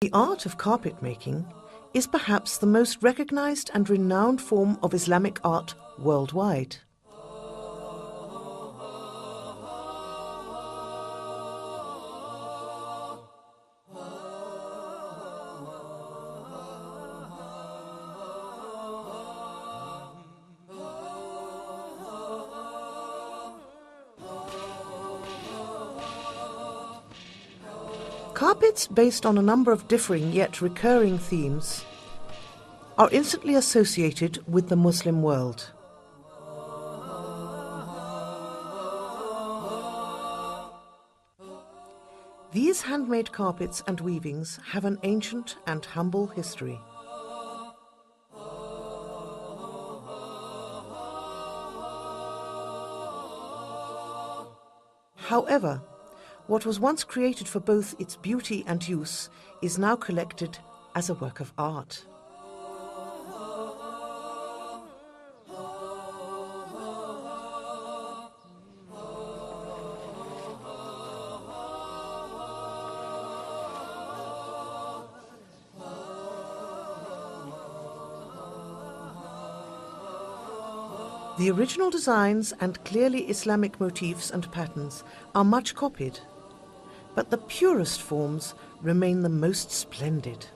The art of carpet making is perhaps the most recognized and renowned form of Islamic art worldwide. Carpets based on a number of differing yet recurring themes are instantly associated with the Muslim world. These handmade carpets and weavings have an ancient and humble history. However, what was once created for both its beauty and use is now collected as a work of art. The original designs and clearly Islamic motifs and patterns are much copied, but the purest forms remain the most splendid.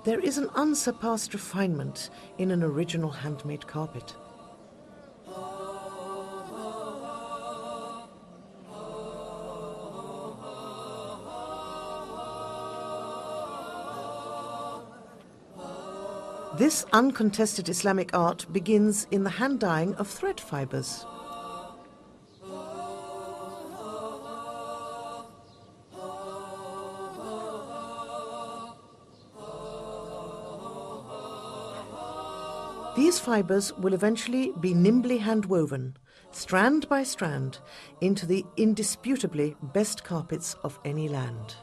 There is an unsurpassed refinement in an original handmade carpet. This uncontested Islamic art begins in the hand dyeing of thread fibers. These fibers will eventually be nimbly hand-woven, strand by strand, into the indisputably best carpets of any land.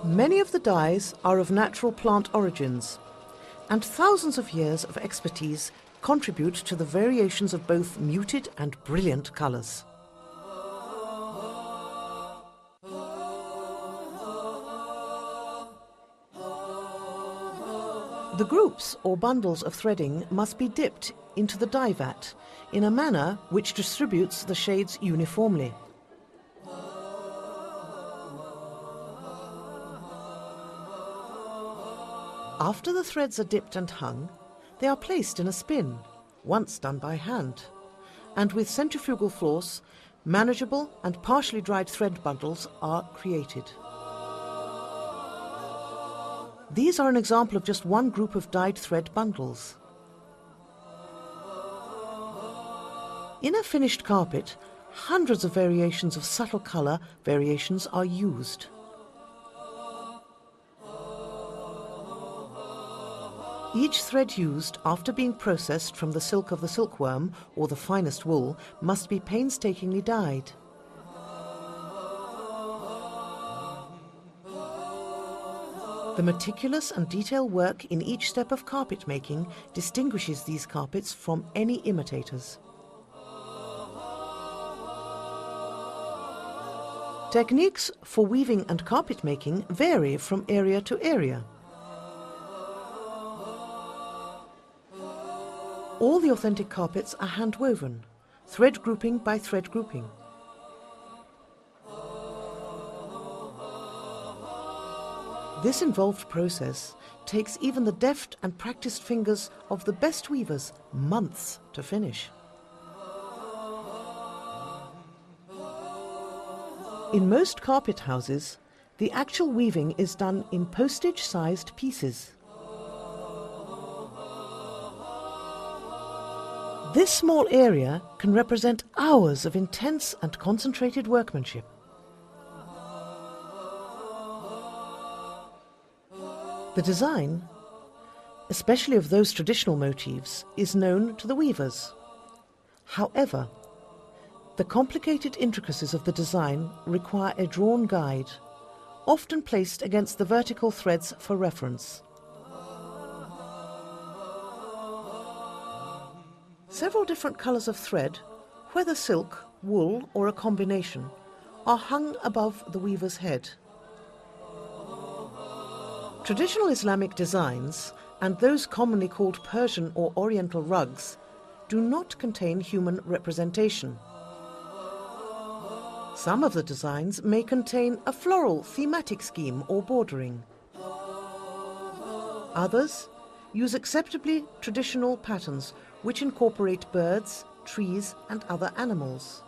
Many of the dyes are of natural plant origins, and thousands of years of expertise contribute to the variations of both muted and brilliant colours. The groups or bundles of threading must be dipped into the dye vat in a manner which distributes the shades uniformly. After the threads are dipped and hung, they are placed in a spin, once done by hand, and with centrifugal force, manageable and partially dried thread bundles are created. These are an example of just one group of dyed thread bundles. In a finished carpet, hundreds of variations of subtle colour variations are used. Each thread used after being processed from the silk of the silkworm or the finest wool must be painstakingly dyed. The meticulous and detailed work in each step of carpet making distinguishes these carpets from any imitators. Techniques for weaving and carpet making vary from area to area. All the authentic carpets are hand-woven, thread grouping by thread grouping. This involved process takes even the deft and practiced fingers of the best weavers months to finish. In most carpet houses, the actual weaving is done in postage-sized pieces. This small area can represent hours of intense and concentrated workmanship. The design, especially of those traditional motifs, is known to the weavers. However, The complicated intricacies of the design require a drawn guide, often placed against the vertical threads for reference. Several different colours of thread, whether silk, wool or a combination, are hung above the weaver's head. Traditional Islamic designs, and those commonly called Persian or Oriental rugs, do not contain human representation. Some of the designs may contain a floral thematic scheme or bordering. Others use acceptably traditional patterns which incorporate birds, trees and other animals.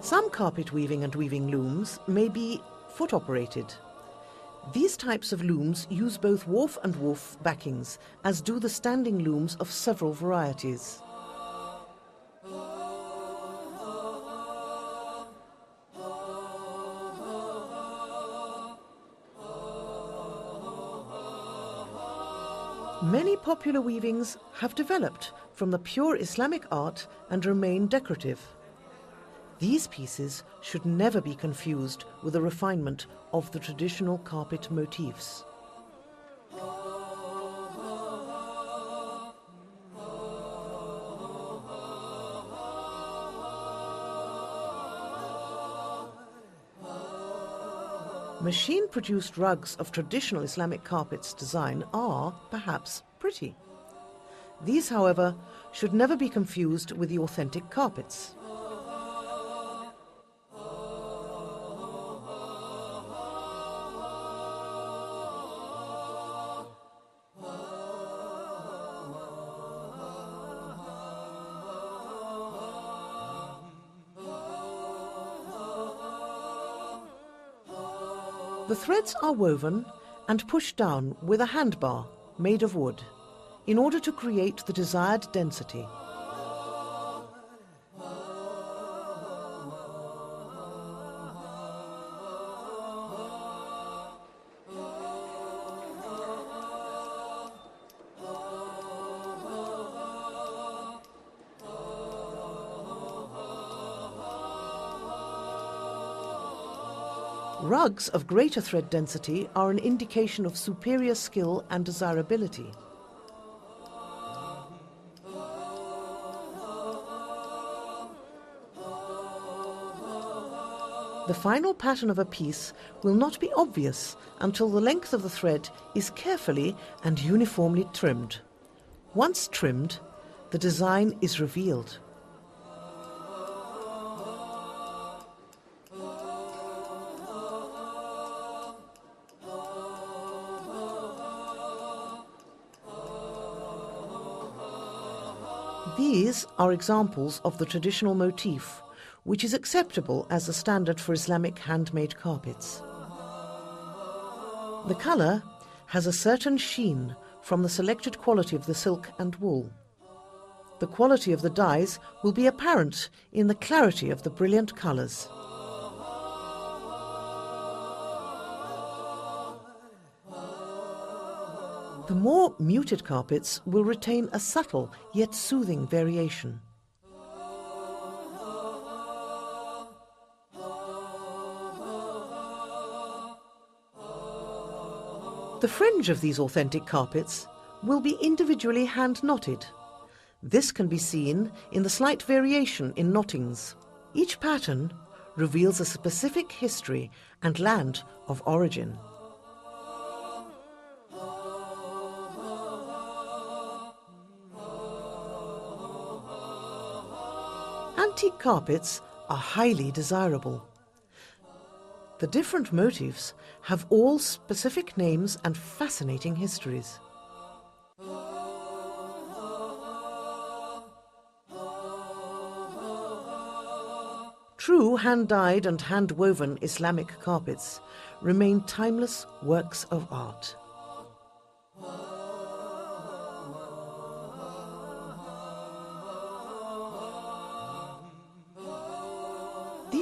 Some carpet weaving and weaving looms may be foot-operated. These types of looms use both warp and woof backings, as do the standing looms of several varieties. Many popular weavings have developed from the pure Islamic art and remain decorative. These pieces should never be confused with the refinement of the traditional carpet motifs. Machine-produced rugs of traditional Islamic carpets design are, perhaps, pretty. These, however, should never be confused with the authentic carpets. The threads are woven and pushed down with a handbar made of wood in order to create the desired density. Rugs of greater thread density are an indication of superior skill and desirability. The final pattern of a piece will not be obvious until the length of the thread is carefully and uniformly trimmed. Once trimmed, the design is revealed. These are examples of the traditional motif, which is acceptable as a standard for Islamic handmade carpets. The colour has a certain sheen from the selected quality of the silk and wool. The quality of the dyes will be apparent in the clarity of the brilliant colours. The more muted carpets will retain a subtle yet soothing variation. The fringe of these authentic carpets will be individually hand-knotted. This can be seen in the slight variation in knottings. Each pattern reveals a specific history and land of origin. Antique carpets are highly desirable. The different motifs have all specific names and fascinating histories. True hand-dyed and hand-woven Islamic carpets remain timeless works of art.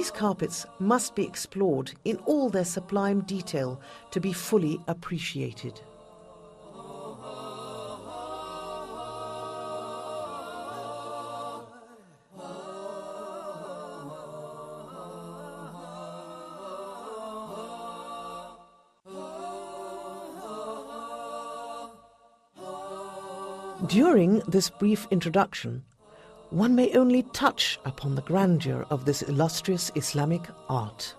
These carpets must be explored in all their sublime detail to be fully appreciated. During this brief introduction, one may only touch upon the grandeur of this illustrious Islamic art.